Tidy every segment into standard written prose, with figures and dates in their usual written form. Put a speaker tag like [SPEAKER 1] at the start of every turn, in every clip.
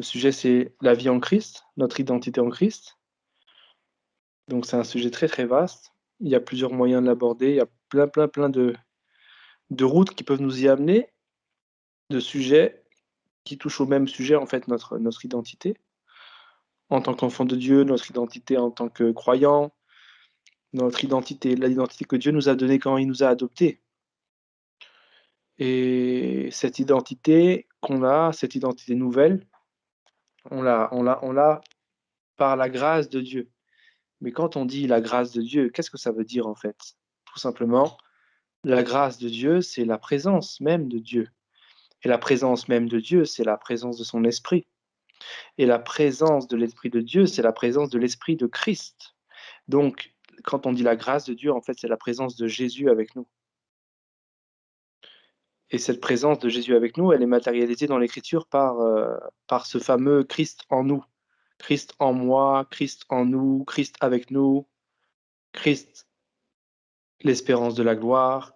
[SPEAKER 1] sujet, c'est la vie en Christ, notre identité en Christ. Donc c'est un sujet très, très vaste. Il y a plusieurs moyens de l'aborder. Il y a plein de routes qui peuvent nous y amener, de sujets qui touchent au même sujet, en fait, notre identité. En tant qu'enfant de Dieu, notre identité en tant que croyant, notre identité, l'identité que Dieu nous a donnée quand il nous a adoptés. Et cette identité qu'on a, cette identité nouvelle, on l'a par la grâce de Dieu. Mais quand on dit la grâce de Dieu, qu'est-ce que ça veut dire en fait? Tout simplement, la grâce de Dieu, c'est la présence même de Dieu. Et la présence même de Dieu, c'est la présence de son esprit. Et la présence de l'esprit de Dieu, c'est la présence de l'esprit de Christ. Donc, quand on dit la grâce de Dieu, en fait, c'est la présence de Jésus avec nous. Et cette présence de Jésus avec nous, elle est matérialisée dans l'Écriture par ce fameux Christ en nous. Christ en moi, Christ en nous, Christ avec nous, Christ, l'espérance de la gloire,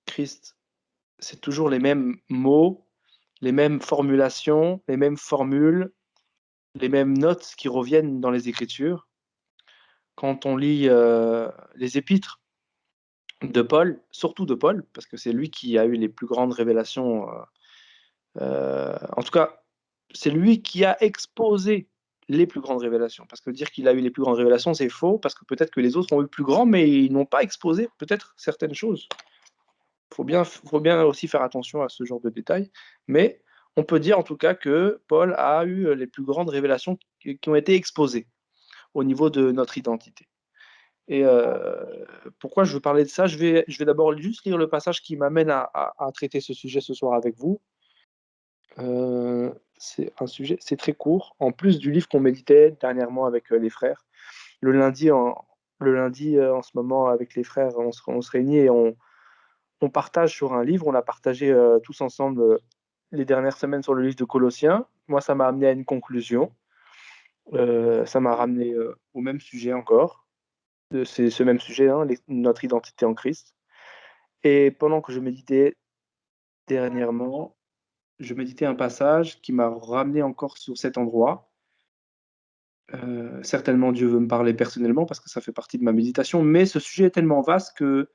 [SPEAKER 1] Christ. C'est toujours les mêmes mots, les mêmes formulations, les mêmes formules, les mêmes notes qui reviennent dans les Écritures. Quand on lit les épîtres de Paul, surtout de Paul, parce que c'est lui qui a eu les plus grandes révélations, en tout cas, c'est lui qui a exposé les plus grandes révélations. Parce que dire qu'il a eu les plus grandes révélations, c'est faux, parce que peut-être que les autres ont eu plus grand, mais ils n'ont pas exposé peut-être certaines choses. Faut bien aussi faire attention à ce genre de détails, mais on peut dire en tout cas que Paul a eu les plus grandes révélations qui ont été exposées au niveau de notre identité. Et pourquoi je veux parler de ça? Je vais d'abord juste lire le passage qui m'amène à traiter ce sujet ce soir avec vous. C'est un sujet, c'est très court, en plus du livre qu'on méditait dernièrement avec les frères. Le lundi, en ce moment, avec les frères, on se réunit et on partage sur un livre. On a partagé tous ensemble les dernières semaines sur le livre de Colossiens. Moi, ça m'a amené à une conclusion. Ça m'a ramené au même sujet encore. C'est ce même sujet, hein, notre identité en Christ. Et pendant que je méditais dernièrement, je méditais un passage qui m'a ramené encore sur cet endroit. Certainement, Dieu veut me parler personnellement parce que ça fait partie de ma méditation, mais ce sujet est tellement vaste que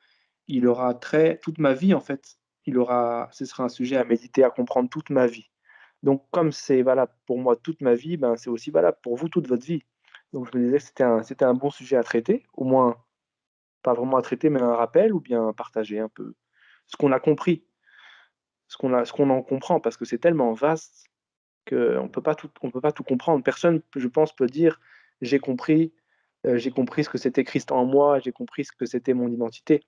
[SPEAKER 1] il aura trait toute ma vie en fait. Ce sera un sujet à méditer, à comprendre toute ma vie. Donc, comme c'est valable pour moi toute ma vie, ben, c'est aussi valable pour vous toute votre vie. Donc, je me disais que c'était un bon sujet à traiter, au moins pas vraiment à traiter, mais un rappel ou bien partager un peu ce qu'on a compris, ce qu'on en comprend, parce que c'est tellement vaste on peut pas tout comprendre. Personne, je pense, peut dire j'ai compris ce que c'était Christ en moi, j'ai compris ce que c'était mon identité.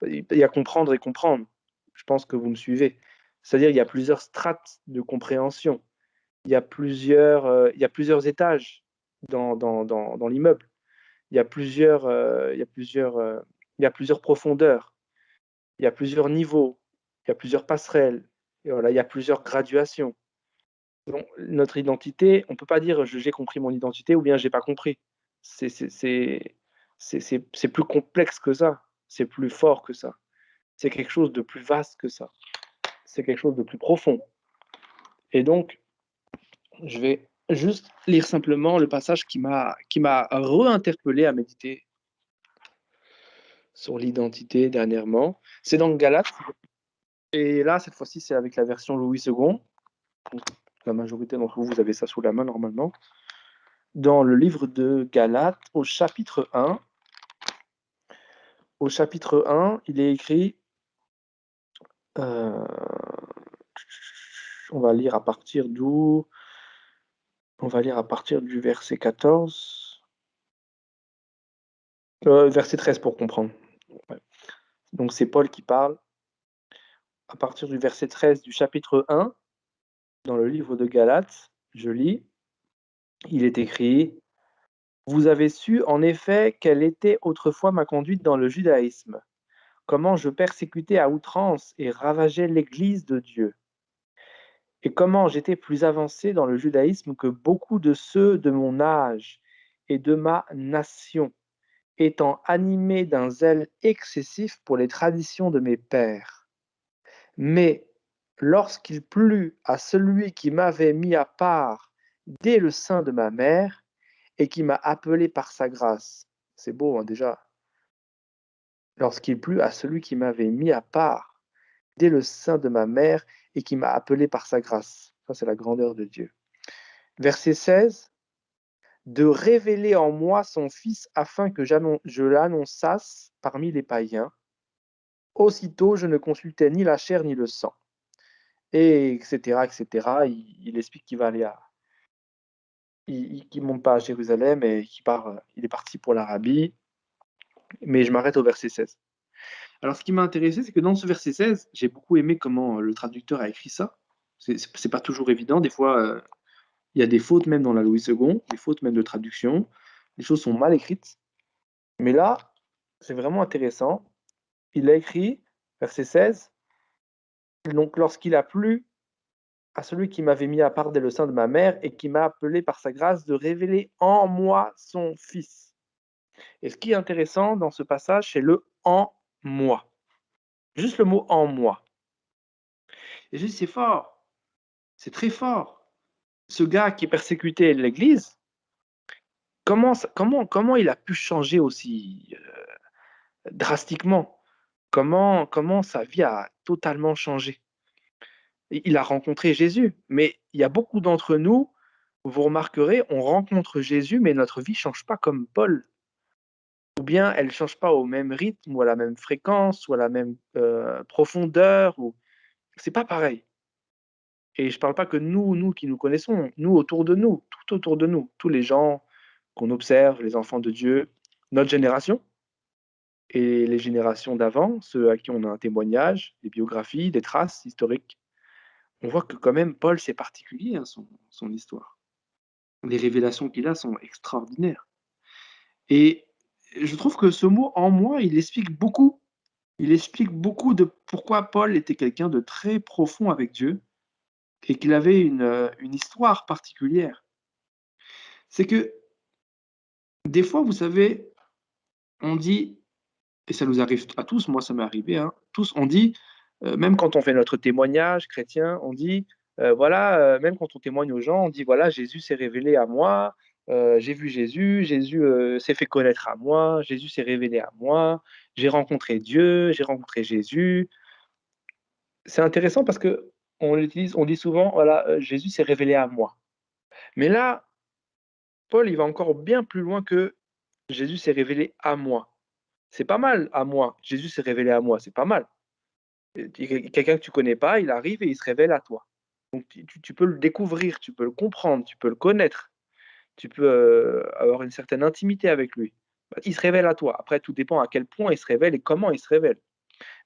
[SPEAKER 1] Il y a comprendre et comprendre. Je pense que vous me suivez. C'est-à-dire, il y a plusieurs strates de compréhension. Il y a plusieurs étages dans l'immeuble. Il y a plusieurs profondeurs. Il y a plusieurs niveaux. Il y a plusieurs passerelles. Et voilà, il y a plusieurs graduations. Donc, notre identité, on ne peut pas dire j'ai compris mon identité ou bien j'ai pas compris. C'est c'est- c'est- c'est plus complexe que ça. C'est plus fort que ça. C'est quelque chose de plus vaste que ça. C'est quelque chose de plus profond. Et donc, je vais juste lire simplement le passage qui m'a re-interpellé à méditer sur l'identité dernièrement. C'est dans Galates. Et là, cette fois-ci, c'est avec la version Louis II. Donc, la majorité d'entre vous, vous avez ça sous la main normalement. Dans le livre de Galates, au chapitre 1, il est écrit, euh, on va lire à partir d'où? On va lire à partir du verset 14, verset 13 pour comprendre. Ouais. Donc c'est Paul qui parle. À partir du verset 13 du chapitre 1, dans le livre de Galates, je lis, il est écrit, vous avez su en effet quelle était autrefois ma conduite dans le judaïsme, comment je persécutais à outrance et ravageais l'Église de Dieu, et comment j'étais plus avancé dans le judaïsme que beaucoup de ceux de mon âge et de ma nation, étant animé d'un zèle excessif pour les traditions de mes pères. Mais lorsqu'il plut à celui qui m'avait mis à part dès le sein de ma mère et qui m'a appelé par sa grâce. C'est beau, hein, déjà. Lorsqu'il plut à celui qui m'avait mis à part dès le sein de ma mère et qui m'a appelé par sa grâce. Ça, c'est la grandeur de Dieu. Verset 16, de révéler en moi son Fils afin que je l'annonçasse parmi les païens. Aussitôt, je ne consultais ni la chair ni le sang. Et etc., etc. Il explique qu'il va aller à... qu'il monte pas à Jérusalem et il est parti pour l'Arabie. Mais je m'arrête au verset 16. Alors, ce qui m'a intéressé, c'est que dans ce verset 16, j'ai beaucoup aimé comment le traducteur a écrit ça. C'est pas toujours évident. Des fois, il y a des fautes même dans la Louis II, des fautes même de traduction. Les choses sont mal écrites. Mais là, c'est vraiment intéressant. Il a écrit, verset 16, donc lorsqu'il a plu à celui qui m'avait mis à part dès le sein de ma mère et qui m'a appelé par sa grâce de révéler en moi son Fils. Et ce qui est intéressant dans ce passage, c'est le en moi. Juste le mot en moi. Et je dis, c'est fort, c'est très fort. Ce gars qui persécutait l'Église, comment il a pu changer aussi drastiquement? Comment sa vie a totalement changé? Il a rencontré Jésus, mais il y a beaucoup d'entre nous, vous remarquerez, on rencontre Jésus, mais notre vie ne change pas comme Paul. Ou bien elle ne change pas au même rythme, ou à la même fréquence, ou à la même profondeur. C'est pas pareil. Et je ne parle pas que nous qui nous connaissons, nous autour de nous, tout autour de nous, tous les gens qu'on observe, les enfants de Dieu, notre génération et les générations d'avant, ceux à qui on a un témoignage, des biographies, des traces historiques. On voit que quand même Paul, c'est particulier, hein, son histoire. Les révélations qu'il a sont extraordinaires. Et je trouve que ce mot en moi, il explique beaucoup. Il explique beaucoup de pourquoi Paul était quelqu'un de très profond avec Dieu et qu'il avait une histoire particulière. C'est que des fois, vous savez, on dit, et ça nous arrive à tous, moi ça m'est arrivé, hein, tous, on dit, même quand on fait notre témoignage chrétien, on dit, voilà, même quand on témoigne aux gens, on dit, voilà, Jésus s'est révélé à moi, j'ai vu Jésus, Jésus s'est fait connaître à moi, Jésus s'est révélé à moi, j'ai rencontré Dieu, j'ai rencontré Jésus. C'est intéressant parce que on dit souvent, voilà, Jésus s'est révélé à moi. Mais là, Paul, il va encore bien plus loin que Jésus s'est révélé à moi. C'est pas mal à moi. Jésus s'est révélé à moi, c'est pas mal. Quelqu'un que tu connais pas, il arrive et il se révèle à toi. Donc tu peux le découvrir, tu peux le comprendre, tu peux le connaître, tu peux avoir une certaine intimité avec lui. Bah, il se révèle à toi. Après, tout dépend à quel point il se révèle et comment il se révèle.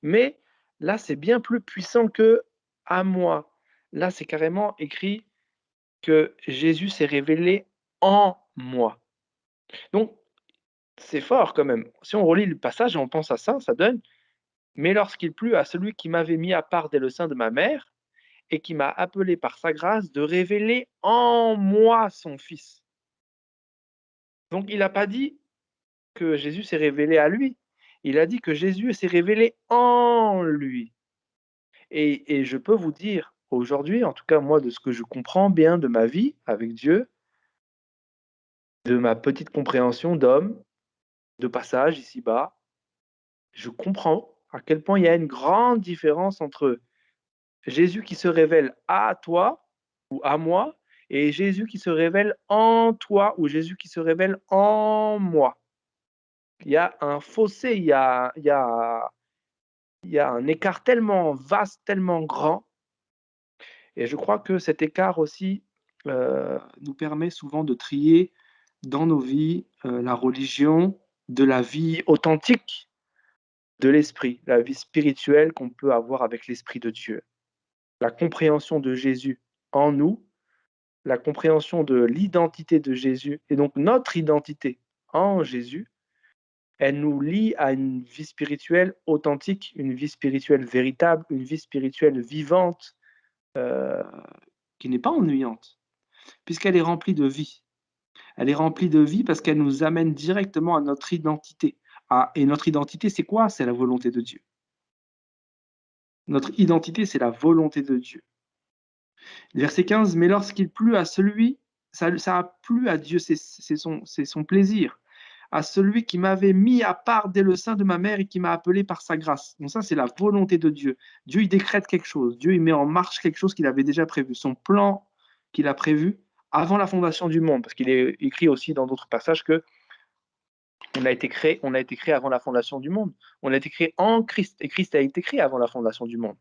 [SPEAKER 1] Mais là, c'est bien plus puissant que à moi. Là, c'est carrément écrit que Jésus s'est révélé en moi. Donc, c'est fort quand même. Si on relit le passage et on pense à ça, ça donne: «Mais lorsqu'il plut à celui qui m'avait mis à part dès le sein de ma mère et qui m'a appelé par sa grâce de révéler en moi son Fils». Donc il n'a pas dit que Jésus s'est révélé à lui, il a dit que Jésus s'est révélé en lui. Et je peux vous dire aujourd'hui, en tout cas moi de ce que je comprends bien de ma vie avec Dieu, de ma petite compréhension d'homme, de passage ici-bas, je comprends à quel point il y a une grande différence entre Jésus qui se révèle à toi ou à moi et Jésus qui se révèle en toi ou Jésus qui se révèle en moi. Il y a un fossé, il y a un écart tellement vaste, tellement grand et je crois que cet écart aussi, nous permet souvent de trier dans nos vies, la religion de la vie authentique de l'esprit, la vie spirituelle qu'on peut avoir avec l'esprit de Dieu. La compréhension de Jésus en nous, la compréhension de l'identité de Jésus et donc notre identité en Jésus, elle nous lie à une vie spirituelle authentique, une vie spirituelle véritable, une vie spirituelle vivante, heu, qui n'est pas ennuyante, puisqu'elle est remplie de vie. Elle est remplie de vie parce qu'elle nous amène directement à notre identité. Et notre identité, c'est quoi? C'est la volonté de Dieu. Notre identité, c'est la volonté de Dieu. Verset 15, mais lorsqu'il plut à celui ça a plu à Dieu, c'est son plaisir. À celui qui m'avait mis à part dès le sein de ma mère et qui m'a appelé par sa grâce. Donc ça, c'est la volonté de Dieu. Dieu, il décrète quelque chose. Dieu, il met en marche quelque chose qu'il avait déjà prévu. Son plan qu'il a prévu avant la fondation du monde. Parce qu'il est écrit aussi dans d'autres passages que on a été créé avant la fondation du monde. On a été créé en Christ. Et Christ a été créé avant la fondation du monde.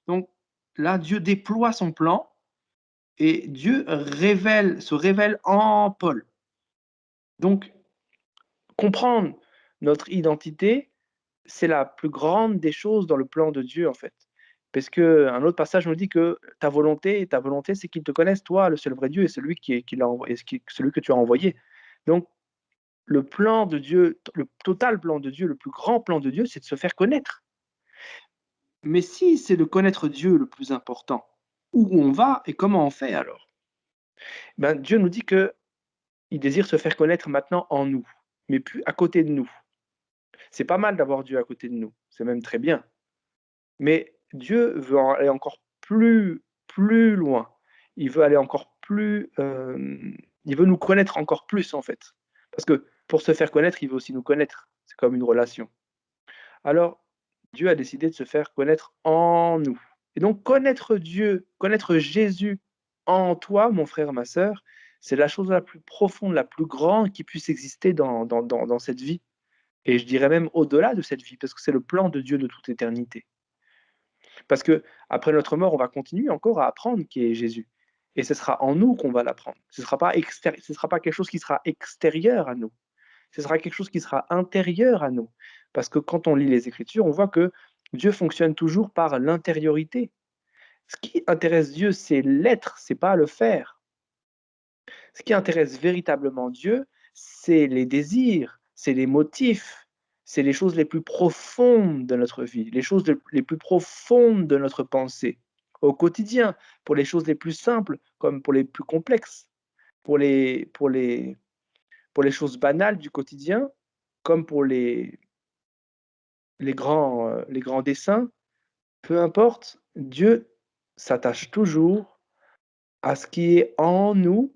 [SPEAKER 1] Donc là, Dieu déploie son plan et Dieu se révèle en Paul. Donc, comprendre notre identité, c'est la plus grande des choses dans le plan de Dieu, en fait. Parce qu'un autre passage nous dit que ta volonté, c'est qu'ils te connaissent, toi, le seul vrai Dieu, et celui celui que tu as envoyé. Donc, le plan de Dieu, le total plan de Dieu, le plus grand plan de Dieu, c'est de se faire connaître. Mais si c'est de connaître Dieu le plus important, où on va et comment on fait alors? Ben, Dieu nous dit que il désire se faire connaître maintenant en nous, mais plus à côté de nous. C'est pas mal d'avoir Dieu à côté de nous, c'est même très bien. Mais Dieu veut aller encore plus loin. Il veut aller encore plus, il veut nous connaître encore plus, en fait. Parce que pour se faire connaître, il veut aussi nous connaître. C'est comme une relation. Alors, Dieu a décidé de se faire connaître en nous. Et donc, connaître Dieu, connaître Jésus en toi, mon frère, ma sœur, c'est la chose la plus profonde, la plus grande qui puisse exister dans cette vie. Et je dirais même au-delà de cette vie, parce que c'est le plan de Dieu de toute éternité. Parce que après notre mort, on va continuer encore à apprendre qui est Jésus. Et ce sera en nous qu'on va l'apprendre. Ce ne sera pas quelque chose qui sera extérieur à nous. Ce sera quelque chose qui sera intérieur à nous. Parce que quand on lit les Écritures, on voit que Dieu fonctionne toujours par l'intériorité. Ce qui intéresse Dieu, c'est l'être, c'est pas le faire. Ce qui intéresse véritablement Dieu, c'est les désirs, c'est les motifs, c'est les choses les plus profondes de notre vie, les choses les plus profondes de notre pensée, au quotidien, pour les choses les plus simples comme pour les plus complexes, pour les choses banales du quotidien comme pour les grands desseins, peu importe, Dieu s'attache toujours à ce qui est en nous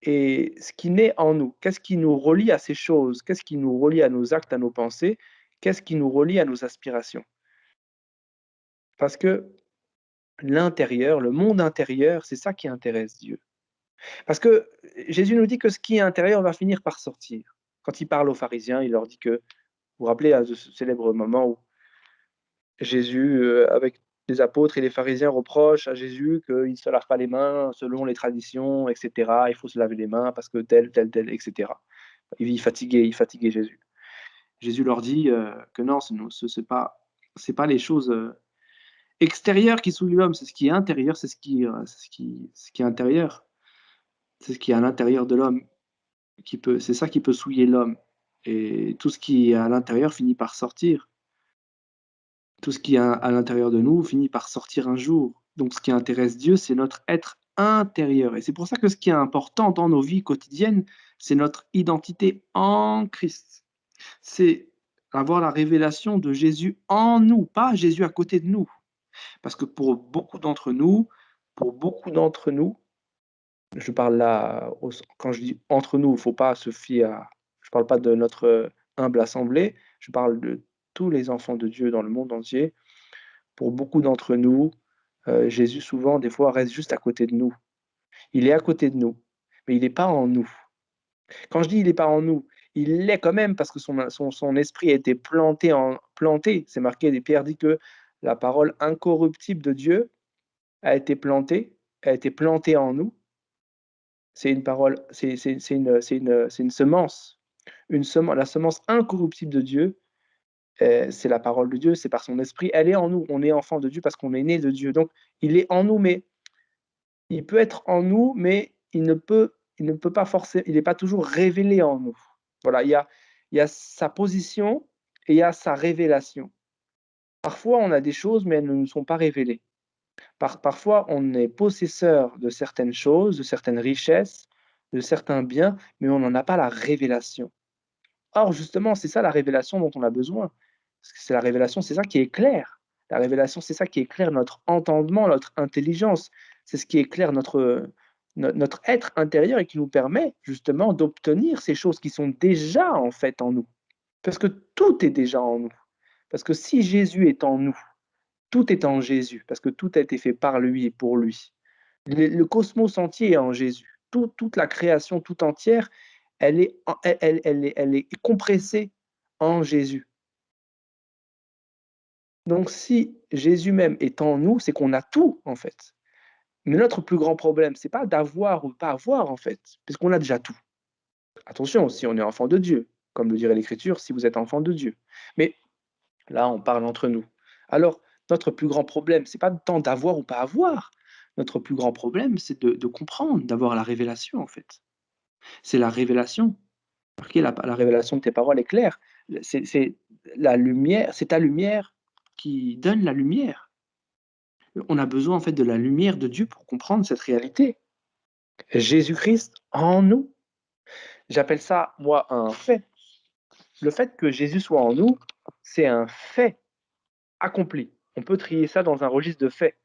[SPEAKER 1] et ce qui naît en nous. Qu'est-ce qui nous relie à ces choses? Qu'est-ce qui nous relie à nos actes, à nos pensées? Qu'est-ce qui nous relie à nos aspirations? Parce que l'intérieur, le monde intérieur, c'est ça qui intéresse Dieu. Parce que Jésus nous dit que ce qui est intérieur va finir par sortir. Quand il parle aux pharisiens, il leur dit que, vous vous rappelez à ce célèbre moment où Jésus, avec les apôtres et les pharisiens, reprochent à Jésus qu'il ne se lave pas les mains selon les traditions, et cetera. Il faut se laver les mains parce que tel, et cetera. Il fatiguait Jésus. Jésus leur dit que non, c'est pas les choses extérieures qui souillent l'homme, c'est ce qui est intérieur, ce qui est intérieur, c'est ce qui est à l'intérieur de l'homme c'est ça qui peut souiller l'homme. Et tout ce qui est à l'intérieur finit par sortir. Tout ce qui est à l'intérieur de nous finit par sortir un jour. Donc ce qui intéresse Dieu, c'est notre être intérieur. Et c'est pour ça que ce qui est important dans nos vies quotidiennes, c'est notre identité en Christ. C'est avoir la révélation de Jésus en nous, pas Jésus à côté de nous. Parce que pour beaucoup d'entre nous, je parle là, quand je dis entre nous, il ne faut pas se fier à, je ne parle pas de notre humble assemblée, je parle de tous les enfants de Dieu dans le monde entier. Pour beaucoup d'entre nous, Jésus souvent, des fois, reste juste à côté de nous. Il est à côté de nous, mais il n'est pas en nous. Quand je dis il n'est pas en nous, il l'est quand même parce que son esprit a été planté. C'est marqué, Pierre dit que la parole incorruptible de Dieu a été plantée en nous. C'est une parole, c'est une semence. La semence incorruptible de Dieu, c'est la parole de Dieu, c'est par son esprit. Elle est en nous. On est enfant de Dieu parce qu'on est né de Dieu. Donc, il est en nous, mais il peut être en nous, mais il ne peut pas forcément, il n'est pas toujours révélé en nous. Voilà, il y a sa position et il y a sa révélation. Parfois, on a des choses, mais elles ne nous sont pas révélées. Parfois, on est possesseur de certaines choses, de certaines richesses, de certains biens, mais on n'en a pas la révélation. Or, justement, c'est ça la révélation dont on a besoin. Parce que c'est la révélation, c'est ça qui éclaire. La révélation, c'est ça qui éclaire notre entendement, notre intelligence. C'est ce qui éclaire notre être intérieur et qui nous permet justement d'obtenir ces choses qui sont déjà en fait en nous. Parce que tout est déjà en nous. Parce que si Jésus est en nous, tout est en Jésus, parce que tout a été fait par lui et pour lui. Le cosmos entier est en Jésus. Toute la création tout entière, elle est compressée en Jésus. Donc si Jésus même est en nous, c'est qu'on a tout en fait. Mais notre plus grand problème, c'est pas d'avoir ou pas avoir en fait, puisqu'on a déjà tout. Attention, si on est enfant de Dieu, comme le dirait l'Écriture, si vous êtes enfant de Dieu. Mais là, on parle entre nous. Alors, notre plus grand problème, c'est pas tant d'avoir ou pas avoir. Notre plus grand problème, c'est de comprendre, d'avoir la révélation, en fait. C'est la révélation. Marquez la révélation de tes paroles est claire. C'est la lumière, c'est ta lumière qui donne la lumière. On a besoin, en fait, de la lumière de Dieu pour comprendre cette réalité. Jésus-Christ en nous. J'appelle ça, moi, un fait. Le fait que Jésus soit en nous, c'est un fait accompli. On peut trier ça dans un registre de faits.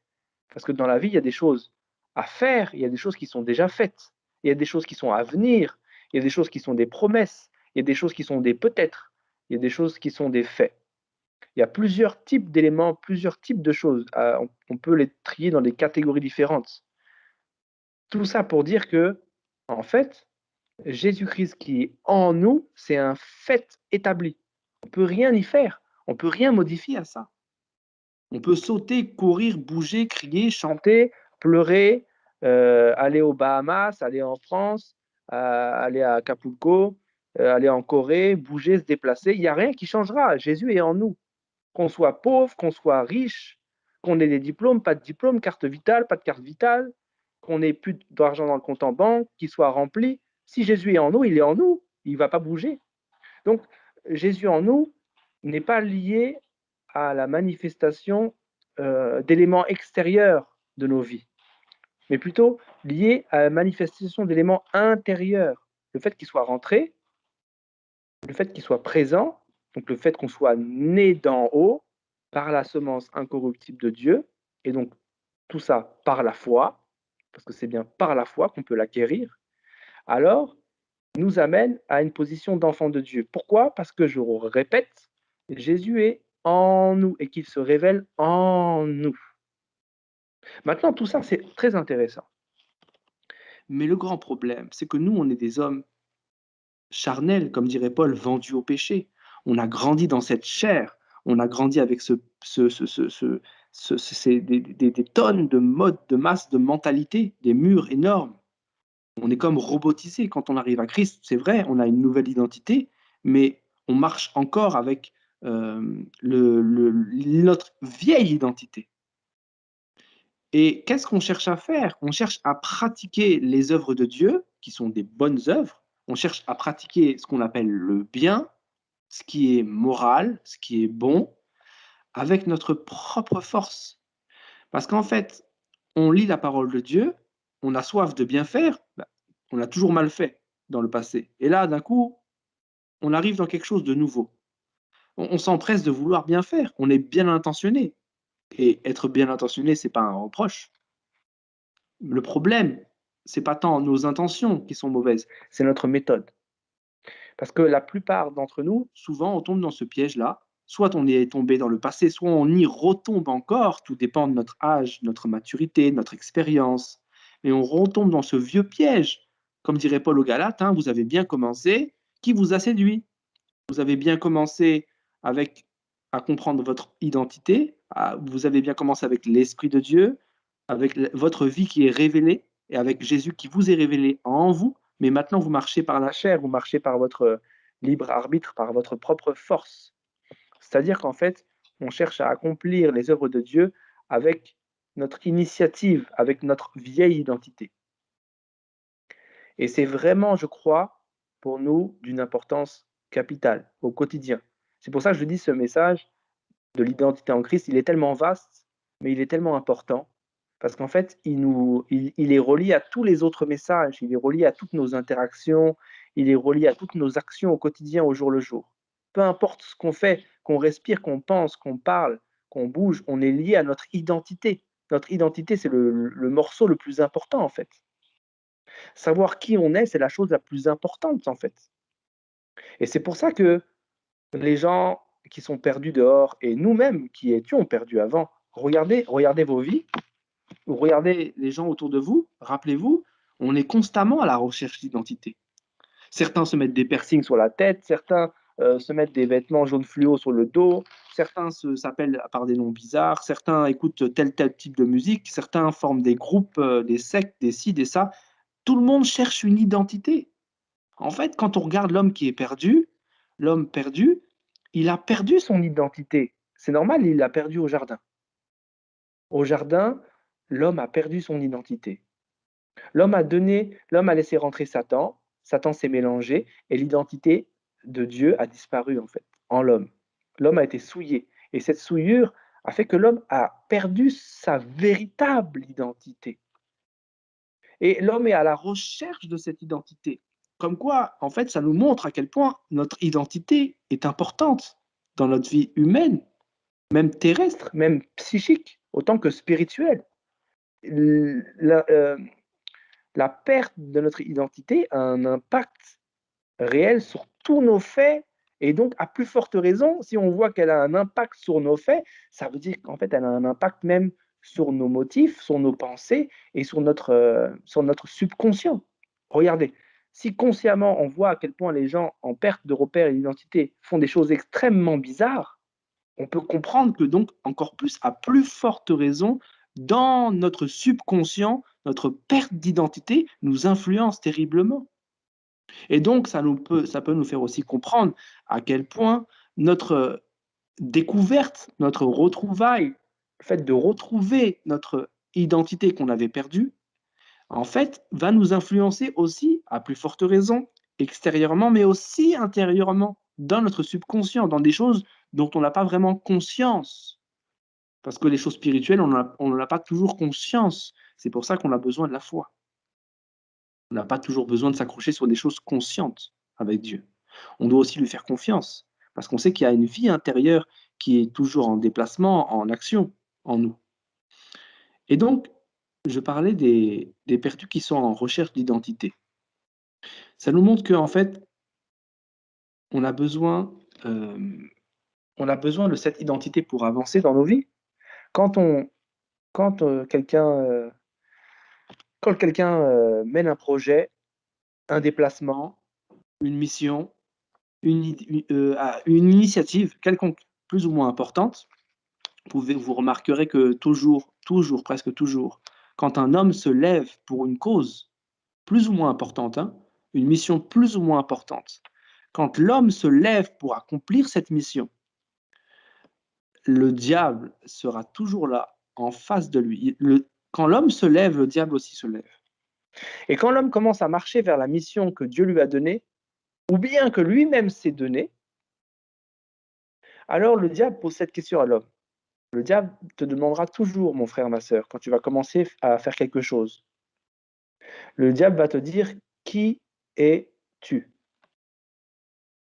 [SPEAKER 1] Parce que dans la vie, il y a des choses à faire, il y a des choses qui sont déjà faites, il y a des choses qui sont à venir, il y a des choses qui sont des promesses, il y a des choses qui sont des peut-être, il y a des choses qui sont des faits. Il y a plusieurs types d'éléments, plusieurs types de choses. On peut les trier dans des catégories différentes. Tout ça pour dire que, en fait, Jésus-Christ qui est en nous, c'est un fait établi. On ne peut rien y faire, on ne peut rien modifier à ça. On peut sauter, courir, bouger, crier, chanter, pleurer, aller aux Bahamas, aller en France, aller à Acapulco, aller en Corée, bouger, se déplacer. Il n'y a rien qui changera. Jésus est en nous. Qu'on soit pauvre, qu'on soit riche, qu'on ait des diplômes, pas de diplôme, carte vitale, pas de carte vitale, qu'on ait plus d'argent dans le compte en banque, qu'il soit rempli. Si Jésus est en nous, il est en nous. Il ne va pas bouger. Donc, Jésus en nous n'est pas lié à la manifestation d'éléments extérieurs de nos vies, mais plutôt lié à la manifestation d'éléments intérieurs. Le fait qu'il soit rentré, le fait qu'il soit présent, donc le fait qu'on soit né d'en haut par la semence incorruptible de Dieu, et donc tout ça par la foi, parce que c'est bien par la foi qu'on peut l'acquérir, alors nous amène à une position d'enfant de Dieu. Pourquoi? Parce que, je répète, Jésus est en nous et qu'il se révèle en nous. Maintenant, tout ça, c'est très intéressant. Mais le grand problème, c'est que nous, on est des hommes charnels, comme dirait Paul, vendus au péché. On a grandi dans cette chair. On a grandi avec des tonnes de modes, de masse, de mentalité, des murs énormes. On est comme robotisé quand on arrive à Christ. C'est vrai, on a une nouvelle identité, mais on marche encore avec notre vieille identité. Et qu'est-ce qu'on cherche à faire? On cherche à pratiquer les œuvres de Dieu, qui sont des bonnes œuvres. On cherche à pratiquer ce qu'on appelle le bien, ce qui est moral, ce qui est bon, avec notre propre force. Parce qu'en fait, on lit la parole de Dieu, on a soif de bien faire, bah, on a toujours mal fait dans le passé. Et là, d'un coup, on arrive dans quelque chose de nouveau. On s'empresse de vouloir bien faire, on est bien intentionné. Et être bien intentionné, c'est pas un reproche. Le problème, c'est pas tant nos intentions qui sont mauvaises, c'est notre méthode. Parce que la plupart d'entre nous, souvent, on tombe dans ce piège-là. Soit on y est tombé dans le passé, soit on y retombe encore. Tout dépend de notre âge, notre maturité, notre expérience. Mais on retombe dans ce vieux piège. Comme dirait Paul aux Galates, hein, vous avez bien commencé. Qui vous a séduit? Vous avez bien commencé avec à comprendre votre identité. Vous avez bien commencé avec l'Esprit de Dieu, avec votre vie qui est révélée et avec Jésus qui vous est révélé en vous. Mais maintenant, vous marchez par la chair, vous marchez par votre libre arbitre, par votre propre force. C'est-à-dire qu'en fait, on cherche à accomplir les œuvres de Dieu avec notre initiative, avec notre vieille identité. Et c'est vraiment, je crois, pour nous, d'une importance capitale au quotidien. C'est pour ça que je dis ce message de l'identité en Christ, il est tellement vaste, mais il est tellement important, parce qu'en fait, il est relié à tous les autres messages, il est relié à toutes nos interactions, il est relié à toutes nos actions au quotidien, au jour le jour. Peu importe ce qu'on fait, qu'on respire, qu'on pense, qu'on parle, qu'on bouge, on est lié à notre identité. Notre identité, c'est le morceau le plus important, en fait. Savoir qui on est, c'est la chose la plus importante, en fait. Et c'est pour ça que les gens qui sont perdus dehors et nous-mêmes qui étions perdus avant, regardez vos vies, ou regardez les gens autour de vous, rappelez-vous, on est constamment à la recherche d'identité. Certains se mettent des piercings sur la tête, certains se mettent des vêtements jaune fluo sur le dos, certains s'appellent par des noms bizarres, certains écoutent tel type de musique, certains forment des groupes, des sectes, des ci, des ça. Tout le monde cherche une identité. En fait, quand on regarde l'homme qui est perdu, l'homme perdu, il a perdu son identité. C'est normal, il l'a perdu au jardin. Au jardin, l'homme a perdu son identité. L'homme a laissé rentrer Satan, Satan s'est mélangé et l'identité de Dieu a disparu en fait, en l'homme. L'homme a été souillé et cette souillure a fait que l'homme a perdu sa véritable identité. Et l'homme est à la recherche de cette identité. Comme quoi, en fait, ça nous montre à quel point notre identité est importante dans notre vie humaine, même terrestre, même psychique, autant que spirituelle. La, la perte de notre identité a un impact réel sur tous nos faits, et donc à plus forte raison, si on voit qu'elle a un impact sur nos faits, ça veut dire qu'en fait elle a un impact même sur nos motifs, sur nos pensées et sur notre subconscient. Regardez, si consciemment on voit à quel point les gens en perte de repère et d'identité font des choses extrêmement bizarres, on peut comprendre que donc encore plus, à plus forte raison, dans notre subconscient, notre perte d'identité nous influence terriblement. Et donc, ça peut nous faire aussi comprendre à quel point notre découverte, notre retrouvaille, le fait de retrouver notre identité qu'on avait perdue, en fait, va nous influencer aussi, à plus forte raison, extérieurement, mais aussi intérieurement, dans notre subconscient, dans des choses dont on n'a pas vraiment conscience. Parce que les choses spirituelles, on n'en a pas toujours conscience. C'est pour ça qu'on a besoin de la foi. On n'a pas toujours besoin de s'accrocher sur des choses conscientes avec Dieu. On doit aussi lui faire confiance, parce qu'on sait qu'il y a une vie intérieure qui est toujours en déplacement, en action, en nous. Et donc, je parlais des perdus qui sont en recherche d'identité. Ça nous montre qu'en fait, on a besoin, hem, on a besoin de cette identité pour avancer dans nos vies. Quand on quand, mène un projet, un déplacement, une mission, une initiative quelconque, plus ou moins importante, vous remarquerez que toujours, presque toujours, quand un homme se lève pour une cause plus ou moins importante, hein, une mission plus ou moins importante, quand l'homme se lève pour accomplir cette mission, le diable sera toujours là, en face de lui. Quand l'homme se lève, le diable aussi se lève. Et quand l'homme commence à marcher vers la mission que Dieu lui a donnée, ou bien que lui-même s'est donnée, alors le diable pose cette question à l'homme. Le diable te demandera toujours, mon frère, ma sœur, quand tu vas commencer à faire quelque chose. Le diable va te dire: «Qui es-tu?»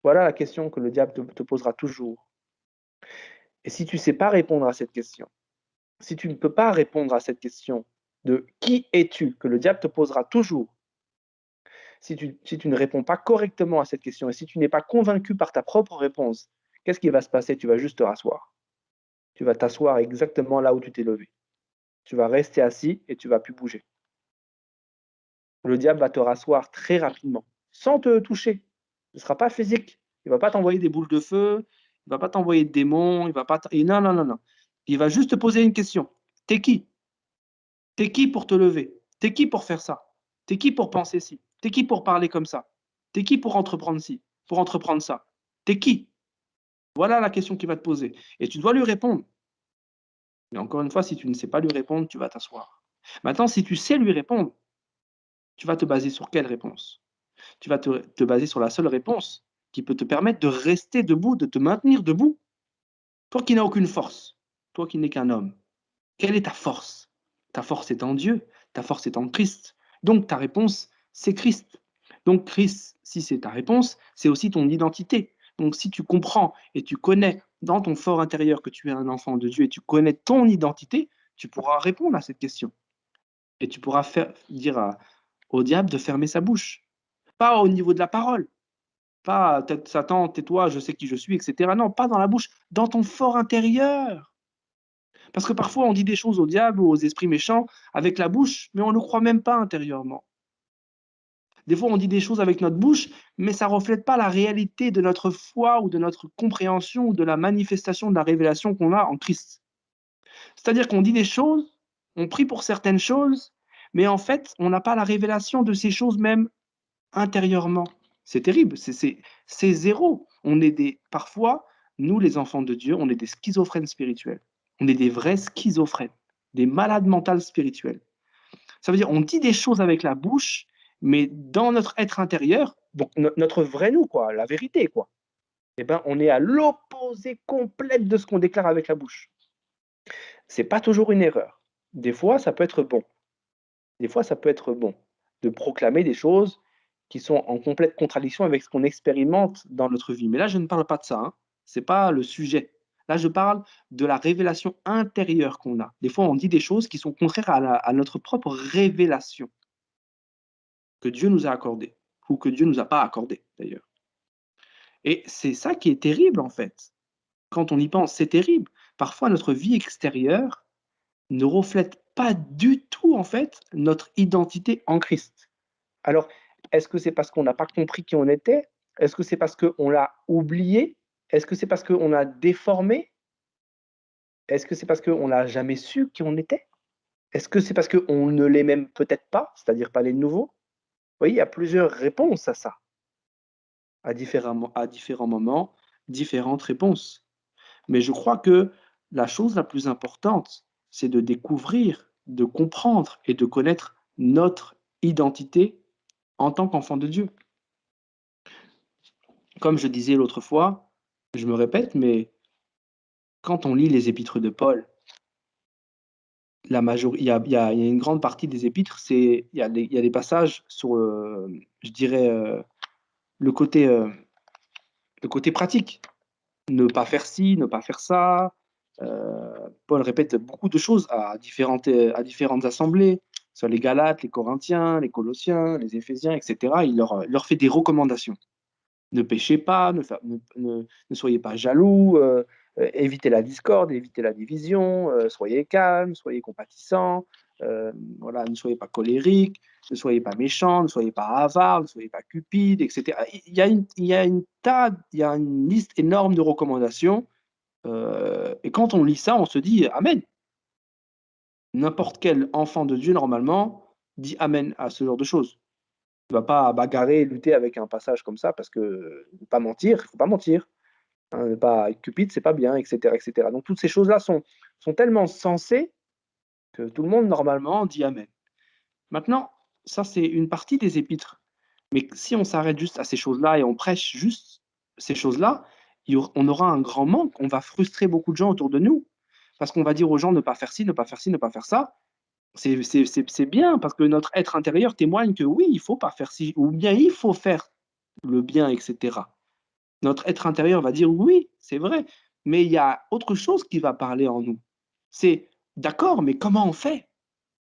[SPEAKER 1] Voilà la question que le diable te posera toujours. Et si tu ne sais pas répondre à cette question, si tu ne peux pas répondre à cette question de «Qui es-tu?» que le diable te posera toujours, si tu ne réponds pas correctement à cette question et si tu n'es pas convaincu par ta propre réponse, qu'est-ce qui va se passer? Tu vas juste te rasseoir. Tu vas t'asseoir exactement là où tu t'es levé. Tu vas rester assis et tu vas plus bouger. Le diable va te rasseoir très rapidement, sans te toucher. Ce ne sera pas physique. Il ne va pas t'envoyer des boules de feu, il ne va pas t'envoyer de démons, il va pas non, non, non, non. Il va juste te poser une question. T'es qui? T'es qui pour te lever? T'es qui pour faire ça? T'es qui pour penser ci? T'es qui pour parler comme ça? T'es qui pour entreprendre ci? Pour entreprendre ça? T'es qui? Voilà la question qu'il va te poser. Et tu dois lui répondre. Mais encore une fois, si tu ne sais pas lui répondre, tu vas t'asseoir. Maintenant, si tu sais lui répondre, tu vas te baser sur quelle réponse? Tu vas te baser sur la seule réponse qui peut te permettre de rester debout, de te maintenir debout. Toi qui n'as aucune force, toi qui n'es qu'un homme, quelle est ta force? Ta force est en Dieu, ta force est en Christ. Donc ta réponse, c'est Christ. Donc Christ, si c'est ta réponse, c'est aussi ton identité. Donc si tu comprends et tu connais dans ton fort intérieur que tu es un enfant de Dieu et tu connais ton identité, tu pourras répondre à cette question. Et tu pourras dire au diable de fermer sa bouche. Pas au niveau de la parole, pas Satan, tais-toi, je sais qui je suis, etc. Non, pas dans la bouche, dans ton fort intérieur. Parce que parfois, on dit des choses au diable ou aux esprits méchants avec la bouche, mais on ne le croit même pas intérieurement. Des fois, on dit des choses avec notre bouche, mais ça ne reflète pas la réalité de notre foi ou de notre compréhension ou de la manifestation de la révélation qu'on a en Christ. C'est-à-dire qu'on dit des choses, on prie pour certaines choses, mais en fait, on n'a pas la révélation de ces choses même intérieurement. C'est terrible, c'est zéro. On est parfois, nous les enfants de Dieu, on est des schizophrènes spirituels. On est des vrais schizophrènes, des malades mentales spirituels. Ça veut dire, on dit des choses avec la bouche, mais dans notre être intérieur, donc notre vrai nous, quoi, la vérité, quoi. Eh ben, on est à l'opposé complète de ce qu'on déclare avec la bouche. C'est pas toujours une erreur. Des fois, ça peut être bon. Des fois, ça peut être bon de proclamer des choses qui sont en complète contradiction avec ce qu'on expérimente dans notre vie. Mais là, je ne parle pas de ça, hein. C'est pas le sujet. Là, je parle de la révélation intérieure qu'on a. Des fois, on dit des choses qui sont contraires à notre propre révélation que Dieu nous a accordée ou que Dieu nous a pas accordée, d'ailleurs. Et c'est ça qui est terrible, en fait. Quand on y pense, c'est terrible. Parfois, notre vie extérieure ne reflète pas du tout, en fait, notre identité en Christ. Alors, est-ce que c'est parce qu'on n'a pas compris qui on était? Est-ce que c'est parce qu'on l'a oublié? Est-ce que c'est parce qu'on a déformé? Est-ce que c'est parce qu'on n'a jamais su qui on était? Est-ce que c'est parce qu'on ne l'est même peut-être pas, c'est-à-dire pas les nouveaux? Vous voyez, il y a plusieurs réponses à ça, à différents moments, différentes réponses. Mais je crois que la chose la plus importante, c'est de découvrir, de comprendre et de connaître notre identité en tant qu'enfant de Dieu. Comme je disais l'autre fois, je me répète, mais quand on lit les épîtres de Paul, il y a une grande partie des épîtres, il y a des passages sur, je dirais, le côté, heu, le côté pratique. Ne pas faire ci, ne pas faire ça. Paul répète beaucoup de choses à différentes assemblées, soit les Galates, les Corinthiens, les Colossiens, les Éphésiens, et cetera. Il leur fait des recommandations. Ne péchez pas, ne soyez pas jaloux, évitez la discorde, évitez la division, soyez calmes, soyez compatissants, voilà, ne soyez pas colériques, ne soyez pas méchants, ne soyez pas avares, ne soyez pas cupides, et cetera. Il y a une liste énorme de recommandations, et quand on lit ça, on se dit: «Amen». N'importe quel enfant de Dieu, normalement, dit amen à ce genre de choses. Il ne va pas bagarrer, lutter avec un passage comme ça parce que, ne pas mentir, il ne faut pas mentir, hein, ne pas être cupide, c'est pas bien, et cetera, et cetera. Donc toutes ces choses-là sont tellement sensées que tout le monde, normalement, dit amen. Maintenant, ça, c'est une partie des épîtres. Mais si on s'arrête juste à ces choses-là et on prêche juste ces choses-là, on aura un grand manque, on va frustrer beaucoup de gens autour de nous. Parce qu'on va dire aux gens: «Ne pas faire ci, ne pas faire ci, ne pas faire ça». C'est bien parce que notre être intérieur témoigne que oui, il faut pas faire ci ou bien il faut faire le bien, et cetera. Notre être intérieur va dire: «Oui, c'est vrai», mais il y a autre chose qui va parler en nous. C'est: «D'accord, mais comment on fait?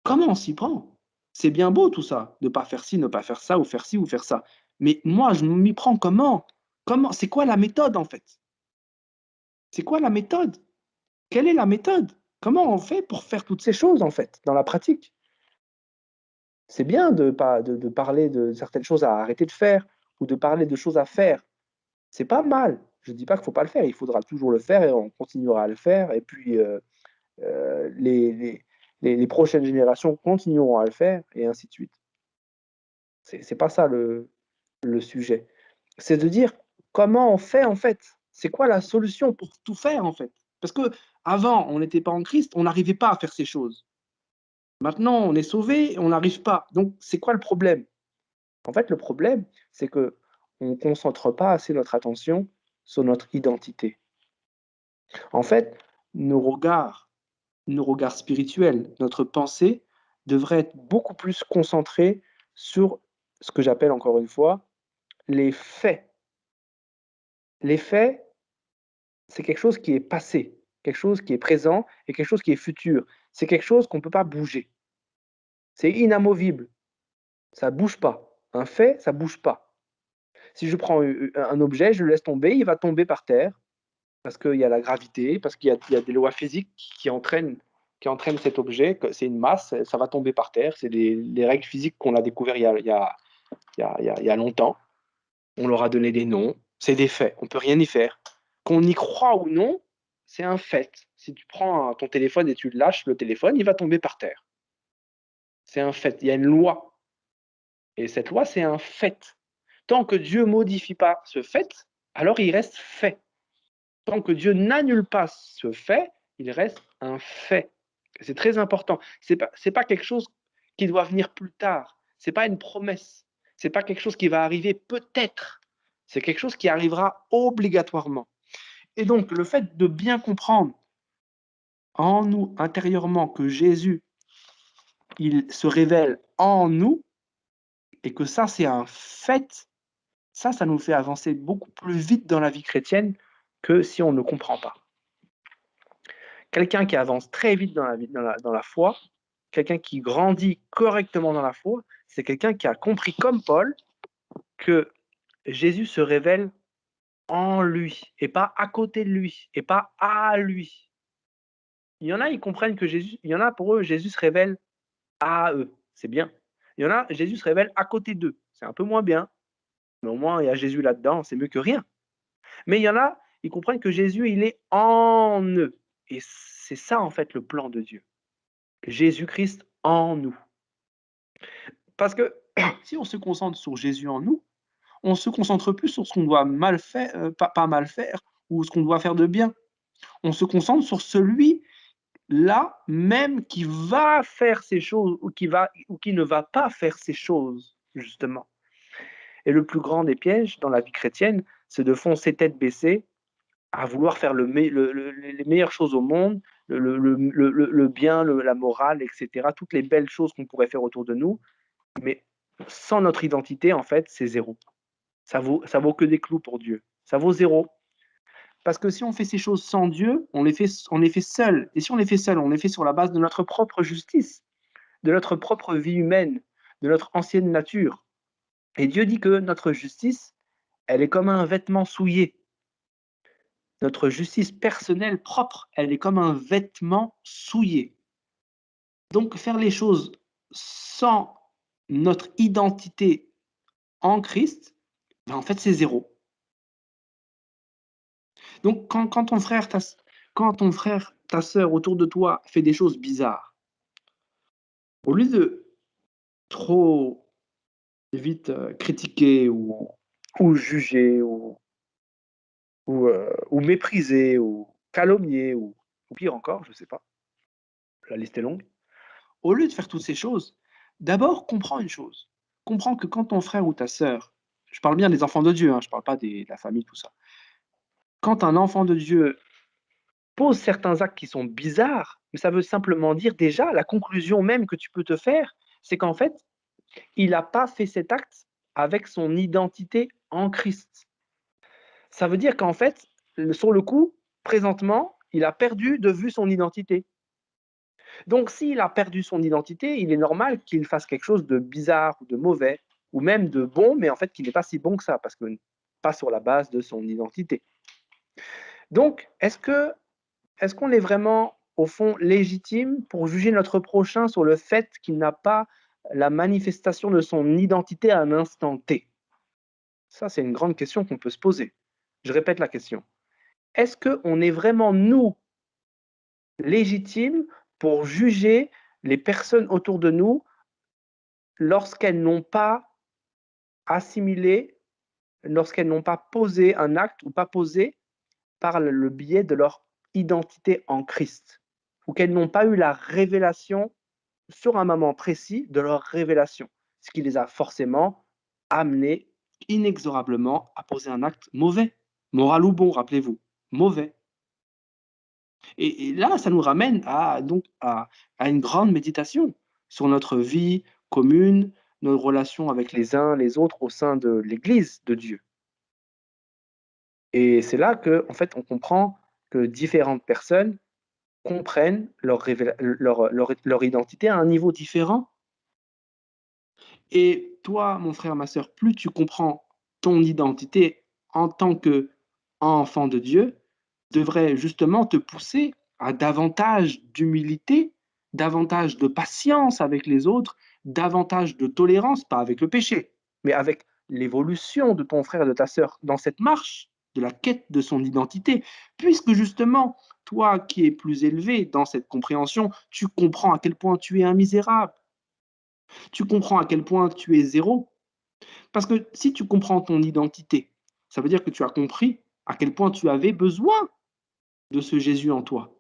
[SPEAKER 1] Comment on s'y prend? C'est bien beau tout ça, de pas faire ci, ne pas faire ça ou faire ci ou faire ça. Mais moi, je m'y prends comment? Comment? C'est quoi la méthode, en fait? C'est quoi la méthode? Quelle est la méthode? Comment on fait pour faire toutes ces choses, en fait, dans la pratique?» C'est bien de pas de parler de certaines choses à arrêter de faire ou de parler de choses à faire. C'est pas mal. Je dis pas qu'il faut pas le faire, il faudra toujours le faire et on continuera à le faire et puis, les prochaines générations continueront à le faire et ainsi de suite. C'est pas ça le sujet. C'est de dire: «Comment on fait, en fait? C'est quoi la solution pour tout faire, en fait?» Parce qu'avant, on n'était pas en Christ, on n'arrivait pas à faire ces choses. Maintenant, on est sauvé, on n'arrive pas. Donc c'est quoi le problème? En fait, le problème, c'est qu'on ne concentre pas assez notre attention sur notre identité. En fait, nos regards, nos regards spirituels, notre pensée devrait être beaucoup plus concentrée sur ce que j'appelle encore une fois les faits. Les faits, c'est quelque chose qui est passé, quelque chose qui est présent et quelque chose qui est futur. C'est quelque chose qu'on ne peut pas bouger. C'est inamovible. Ça bouge pas. Un fait, ça bouge pas. Si je prends un objet, je le laisse tomber, il va tomber par terre parce qu'il y a la gravité, parce qu'il y a des lois physiques qui entraînent cet objet, que c'est une masse, ça va tomber par terre. C'est les règles physiques qu'on a découvert il y a longtemps. On leur a donné des noms. C'est des faits. On peut rien y faire. Qu'on y croit ou non, c'est un fait. Si tu prends ton téléphone et tu lâches le téléphone, il va tomber par terre. C'est un fait. Il y a une loi. Et cette loi, c'est un fait. Tant que Dieu modifie pas ce fait, alors il reste fait. Tant que Dieu n'annule pas ce fait, il reste un fait. C'est très important. C'est pas quelque chose qui doit venir plus tard. C'est pas une promesse. C'est pas quelque chose qui va arriver peut-être. C'est quelque chose qui arrivera obligatoirement. Et donc, le fait de bien comprendre en nous intérieurement que Jésus, il se révèle en nous et que ça, c'est un fait, ça nous fait avancer beaucoup plus vite dans la vie chrétienne que si on ne comprend pas. Quelqu'un qui avance très vite dans la foi, quelqu'un qui grandit correctement dans la foi, c'est quelqu'un qui a compris, comme Paul, que Jésus se révèle en lui, et pas à côté de lui, et pas à lui. Il y en a, ils comprennent que Jésus, il y en a pour eux, Jésus se révèle à eux, c'est bien. Il y en a, Jésus se révèle à côté d'eux, c'est un peu moins bien, mais au moins il y a Jésus là-dedans, c'est mieux que rien. Mais il y en a, ils comprennent que Jésus, il est en eux. Et c'est ça, en fait, le plan de Dieu. Jésus-Christ en nous. Parce que si on se concentre sur Jésus en nous, on se concentre plus sur ce qu'on doit mal faire, pas mal faire, ou ce qu'on doit faire de bien. On se concentre sur celui-là même qui va faire ces choses ou qui ne va pas faire ces choses, justement. Et le plus grand des pièges dans la vie chrétienne, c'est de foncer tête baissée à vouloir faire les meilleures choses au monde, le bien, la morale, etc. Toutes les belles choses qu'on pourrait faire autour de nous, mais sans notre identité, en fait, c'est zéro. Ça vaut que des clous pour Dieu. Ça vaut zéro. Parce que si on fait ces choses sans Dieu, on les fait seuls. Et si on les fait seuls, on les fait sur la base de notre propre justice, de notre propre vie humaine, de notre ancienne nature. Et Dieu dit que notre justice, elle est comme un vêtement souillé. Notre justice personnelle propre, elle est comme un vêtement souillé. Donc faire les choses sans notre identité en Christ, ben en fait c'est zéro. Donc quand ton frère, ta sœur autour de toi fait des choses bizarres, au lieu de trop vite critiquer ou juger ou mépriser ou calomnier ou pire encore, je ne sais pas, la liste est longue. Au lieu de faire toutes ces choses, d'abord comprends une chose. Comprends que quand ton frère ou ta sœur, je parle bien des enfants de Dieu, hein, je ne parle pas de la famille, tout ça. Quand un enfant de Dieu pose certains actes qui sont bizarres, mais ça veut simplement dire déjà, la conclusion même que tu peux te faire, c'est qu'en fait, il n'a pas fait cet acte avec son identité en Christ. Ça veut dire qu'en fait, sur le coup, présentement, il a perdu de vue son identité. Donc, s'il a perdu son identité, il est normal qu'il fasse quelque chose de bizarre ou de mauvais, ou même de bon, mais en fait qui n'est pas si bon que ça, parce que pas sur la base de son identité. Donc, est-ce qu'on est vraiment, au fond, légitime pour juger notre prochain sur le fait qu'il n'a pas la manifestation de son identité à un instant T? Ça, c'est une grande question qu'on peut se poser. Je répète la question. Est-ce qu'on est vraiment, nous, légitimes pour juger les personnes autour de nous lorsqu'elles n'ont pas assimilé, lorsqu'elles n'ont pas posé un acte ou pas posé par le biais de leur identité en Christ, ou qu'elles n'ont pas eu la révélation sur un moment précis de leur révélation, ce qui les a forcément amenés inexorablement à poser un acte mauvais, moral ou bon, rappelez-vous, mauvais. Et là, ça nous ramène à une grande méditation sur notre vie commune, nos relations avec les uns les autres au sein de l'Église de Dieu. Et c'est là que, en fait, on comprend que différentes personnes comprennent leur identité à un niveau différent. Et toi, mon frère, ma sœur, plus tu comprends ton identité en tant qu'enfant de Dieu, devrait justement te pousser à davantage d'humilité, davantage de patience avec les autres, davantage de tolérance, pas avec le péché, mais avec l'évolution de ton frère et de ta sœur dans cette marche de la quête de son identité, puisque justement, toi qui es plus élevé dans cette compréhension, tu comprends à quel point tu es un misérable, tu comprends à quel point tu es zéro, parce que si tu comprends ton identité, ça veut dire que tu as compris à quel point tu avais besoin de ce Jésus en toi.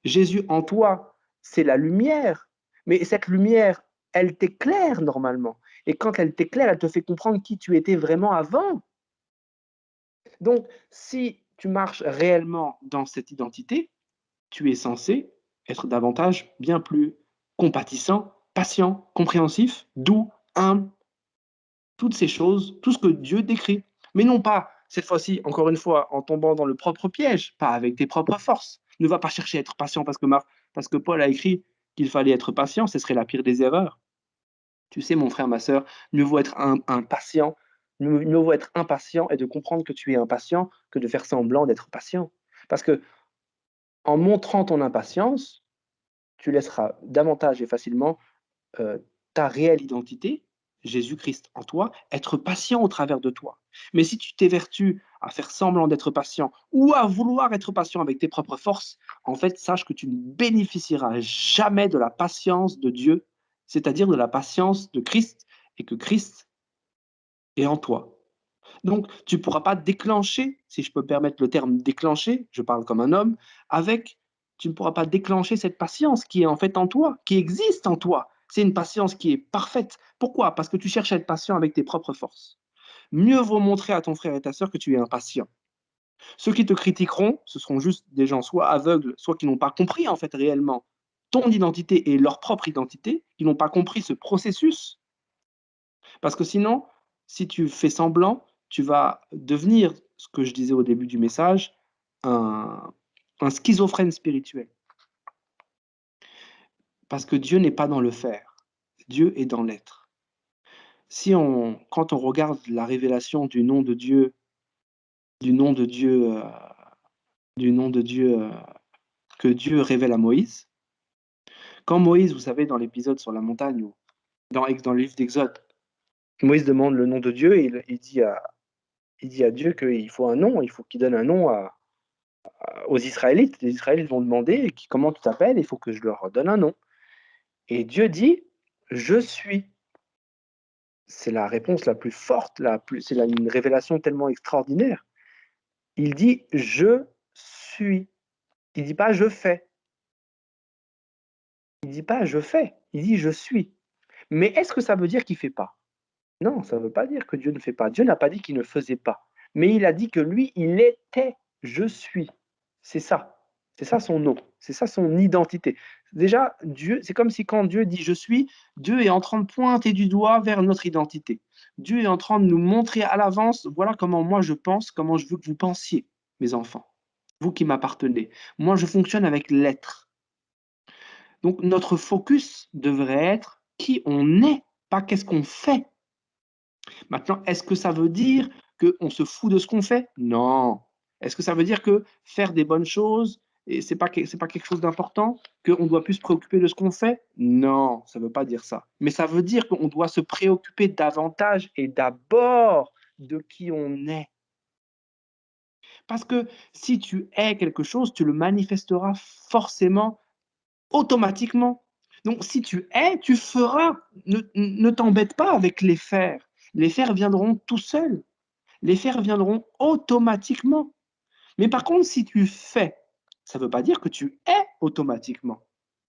[SPEAKER 1] Jésus en toi, c'est la lumière, mais cette lumière, elle t'éclaire normalement. Et quand elle t'éclaire, elle te fait comprendre qui tu étais vraiment avant. Donc, si tu marches réellement dans cette identité, tu es censé être davantage, bien plus compatissant, patient, compréhensif, doux, humble, toutes ces choses, tout ce que Dieu décrit. Mais non pas, cette fois-ci, encore une fois, en tombant dans le propre piège, pas avec tes propres forces. Ne va pas chercher à être patient parce que Paul a écrit qu'il fallait être patient, ce serait la pire des erreurs. Tu sais, mon frère, ma sœur, mieux vaut être impatient, mieux vaut être impatient et de comprendre que tu es impatient que de faire semblant d'être patient. Parce que en montrant ton impatience, tu laisseras davantage et facilement euh, ta réelle identité, Jésus-Christ en toi, être patient au travers de toi. Mais si tu t'évertues à faire semblant d'être patient ou à vouloir être patient avec tes propres forces, en fait, sache que tu ne bénéficieras jamais de la patience de Dieu, c'est-à-dire de la patience de Christ, et que Christ est en toi. Donc, tu ne pourras pas déclencher, si je peux me permettre le terme déclencher, je parle comme un homme, avec, tu ne pourras pas déclencher cette patience qui est en fait en toi, qui existe en toi. C'est une patience qui est parfaite. Pourquoi? Parce que tu cherches à être patient avec tes propres forces. Mieux vaut montrer à ton frère et ta sœur que tu es impatient. Ceux qui te critiqueront, ce seront juste des gens soit aveugles, soit qui n'ont pas compris en fait réellement ton identité et leur propre identité, qui n'ont pas compris ce processus. Parce que sinon, si tu fais semblant, tu vas devenir, ce que je disais au début du message, un, un schizophrène spirituel. Parce que Dieu n'est pas dans le faire, Dieu est dans l'être. Quand on regarde la révélation du nom de Dieu, du nom de Dieu, euh, du nom de Dieu que Dieu révèle à Moïse, quand Moïse, vous savez, dans l'épisode sur la montagne, ou dans le livre d'Exode, Moïse demande le nom de Dieu et il dit à Dieu qu'il faut un nom, il faut qu'il donne un nom aux Israélites. Les Israélites vont demander comment tu t'appelles, il faut que je leur donne un nom. Et Dieu dit, je suis. C'est la réponse la plus forte, une révélation tellement extraordinaire. Il dit, je suis. Il dit pas, je fais. Il dit pas, je fais. Il dit, je suis. Mais est-ce que ça veut dire qu'il fait pas? Non, ça ne veut pas dire que Dieu ne fait pas. Dieu n'a pas dit qu'il ne faisait pas. Mais il a dit que lui, il était, je suis. C'est ça. C'est ça son nom. C'est ça son identité. Déjà, Dieu, c'est comme si quand Dieu dit je suis, Dieu est en train de pointer du doigt vers notre identité. Dieu est en train de nous montrer à l'avance, voilà comment moi je pense, comment je veux que vous pensiez, mes enfants. Vous qui m'appartenez. Moi, je fonctionne avec l'être. Donc, notre focus devrait être qui on est, pas qu'est-ce qu'on fait. Maintenant, est-ce que ça veut dire qu'on se fout de ce qu'on fait? Non. Est-ce que ça veut dire que faire des bonnes choses, et c'est pas quelque chose d'important? Qu'on doit plus se préoccuper de ce qu'on fait? Non, ça ne veut pas dire ça. Mais ça veut dire qu'on doit se préoccuper davantage et d'abord de qui on est. Parce que si tu es quelque chose, tu le manifesteras forcément, automatiquement. Donc, si tu es, tu feras. Ne t'embête pas avec les faire. Les faire viendront tout seuls. Les faire viendront automatiquement. Mais par contre, si tu fais, ça ne veut pas dire que tu es automatiquement.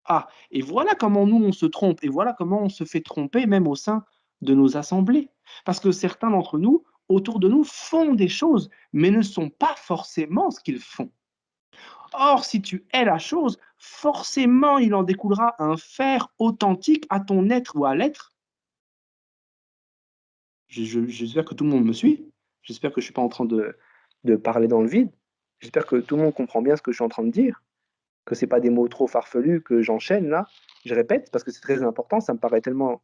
[SPEAKER 1] Ah, et voilà comment nous, on se trompe, et voilà comment on se fait tromper même au sein de nos assemblées. Parce que certains d'entre nous, autour de nous, font des choses, mais ne sont pas forcément ce qu'ils font. Or, si tu es la chose, forcément, il en découlera un faire authentique à ton être ou à l'être. J'espère que tout le monde me suit. J'espère que je ne suis pas en train de parler dans le vide. J'espère que tout le monde comprend bien ce que je suis en train de dire, que ce n'est pas des mots trop farfelus que j'enchaîne là. Je répète parce que c'est très important, ça me paraît tellement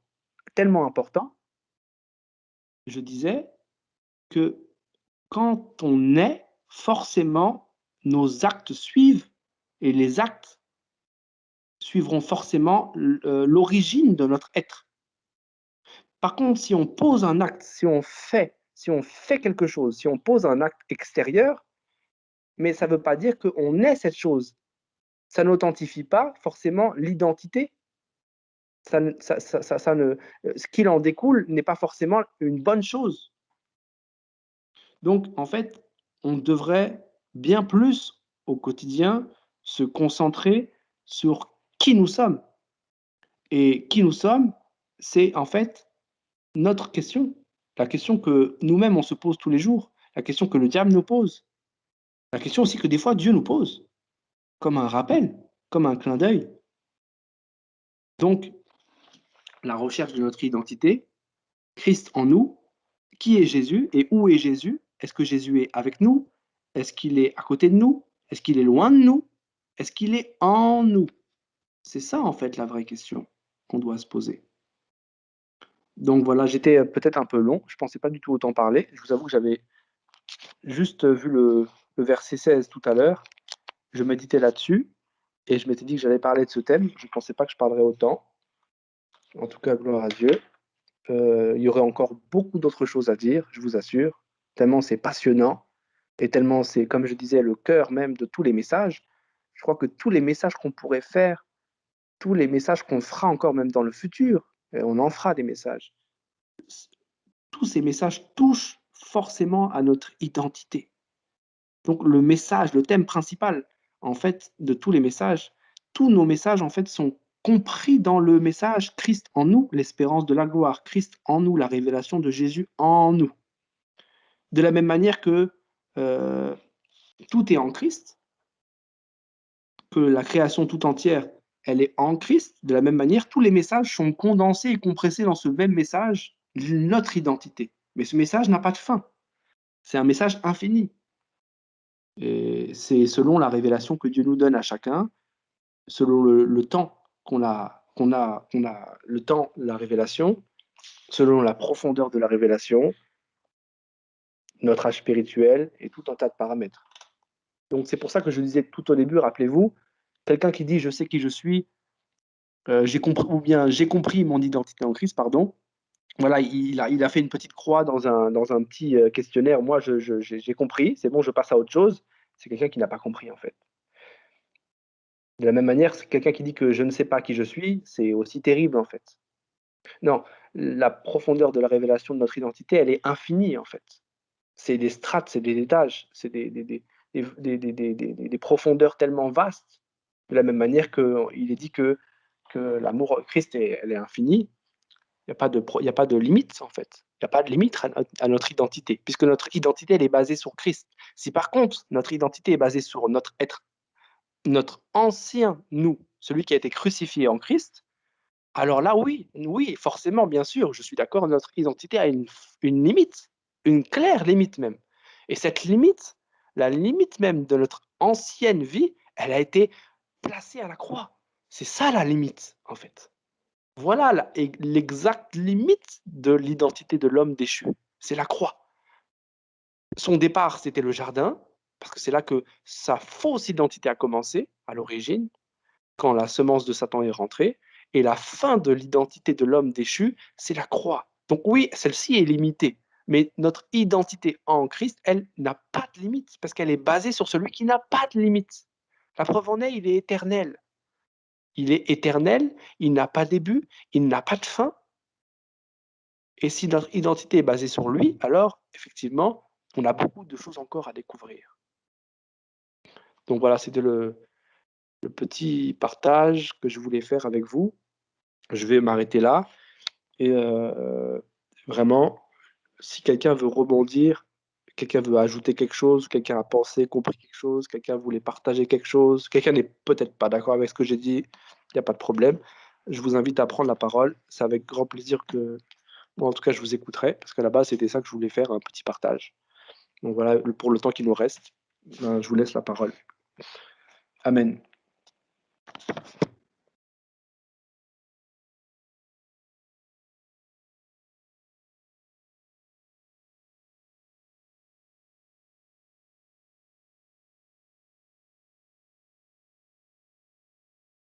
[SPEAKER 1] tellement important, je disais que quand on est, forcément, nos actes suivent et les actes suivront forcément l'origine de notre être. Par contre, si on pose un acte, si on fait quelque chose, si on pose un acte extérieur, mais ça ne veut pas dire qu'on est cette chose. Ça n'authentifie pas forcément l'identité. Ça ne, ça ne, ce qu'il en découle n'est pas forcément une bonne chose. Donc, en fait, on devrait bien plus au quotidien se concentrer sur qui nous sommes. Et qui nous sommes, c'est en fait notre question, la question que nous-mêmes on se pose tous les jours, la question que le diable nous pose, la question aussi que des fois Dieu nous pose, comme un rappel, comme un clin d'œil. Donc, la recherche de notre identité, Christ en nous, qui est Jésus et où est Jésus? Est-ce que Jésus est avec nous? Est-ce qu'il est à côté de nous? Est-ce qu'il est loin de nous? Est-ce qu'il est en nous? C'est ça en fait la vraie question qu'on doit se poser. Donc voilà, j'étais peut-être un peu long, je pensais pas du tout autant parler. Je vous avoue que j'avais juste vu le verset 16 tout à l'heure, je méditais là-dessus et je m'étais dit que j'allais parler de ce thème. Je ne pensais pas que je parlerais autant. En tout cas, gloire à Dieu. Il y aurait encore beaucoup d'autres choses à dire, je vous assure, tellement c'est passionnant et tellement c'est, comme je disais, le cœur même de tous les messages. Je crois que tous les messages qu'on pourrait faire, tous les messages qu'on fera encore même dans le futur, et on en fera des messages, tous ces messages touchent forcément à notre identité. Donc le message, le thème principal, en fait, de tous les messages, tous nos messages, en fait, sont compris dans le message Christ en nous, l'espérance de la gloire, Christ en nous, la révélation de Jésus en nous. De la même manière que euh, tout est en Christ, que la création tout entière, elle est en Christ, de la même manière, tous les messages sont condensés et compressés dans ce même message, notre identité. Mais ce message n'a pas de fin. C'est un message infini. Et c'est selon la révélation que Dieu nous donne à chacun, selon le temps qu'on a le temps de la révélation, selon la profondeur de la révélation, notre âge spirituel et tout un tas de paramètres. Donc c'est pour ça que je disais tout au début, rappelez-vous, quelqu'un qui dit je sais qui je suis, j'ai compris, ou bien j'ai compris mon identité en Christ, pardon. Voilà, il a fait une petite croix dans un petit questionnaire. Moi, j'ai compris, c'est bon, je passe à autre chose. C'est quelqu'un qui n'a pas compris en fait. De la même manière, c'est quelqu'un qui dit que je ne sais pas qui je suis, c'est aussi terrible en fait. Non, la profondeur de la révélation de notre identité, elle est infinie en fait. C'est des strates, c'est des étages, c'est des profondeurs tellement vastes. De la même manière qu'il est dit que l'amour Christ, elle est infinie, il y a pas de limite en fait. Il n'y a pas de limite à notre identité, puisque notre identité, elle est basée sur Christ. Si par contre, notre identité est basée sur notre être, notre ancien nous, celui qui a été crucifié en Christ, alors là, oui, oui, forcément, bien sûr, je suis d'accord, notre identité a une limite, une claire limite même. Et cette limite, la limite même de notre ancienne vie, elle a été placée à la croix. C'est ça la limite, en fait. Voilà l'exacte limite de l'identité de l'homme déchu. C'est la croix. Son départ, c'était le jardin, parce que c'est là que sa fausse identité a commencé, à l'origine, quand la semence de Satan est rentrée. Et la fin de l'identité de l'homme déchu, c'est la croix. Donc oui, celle-ci est limitée. Mais notre identité en Christ, elle n'a pas de limite, parce qu'elle est basée sur celui qui n'a pas de limite. La preuve en est, il est éternel. Il est éternel, il n'a pas de début, il n'a pas de fin. Et si notre identité est basée sur lui, alors, effectivement, on a beaucoup de choses encore à découvrir. Donc voilà, c'était le petit partage que je voulais faire avec vous. Je vais m'arrêter là. Et vraiment, si quelqu'un veut rebondir, quelqu'un veut ajouter quelque chose, quelqu'un a pensé, compris quelque chose, quelqu'un voulait partager quelque chose, quelqu'un n'est peut-être pas d'accord avec ce que j'ai dit, il n'y a pas de problème. Je vous invite à prendre la parole. C'est avec grand plaisir que, moi en tout cas, je vous écouterai, parce qu'à la base, c'était ça que je voulais faire, un petit partage. Donc voilà, pour le temps qui nous reste, je vous laisse la parole. Amen.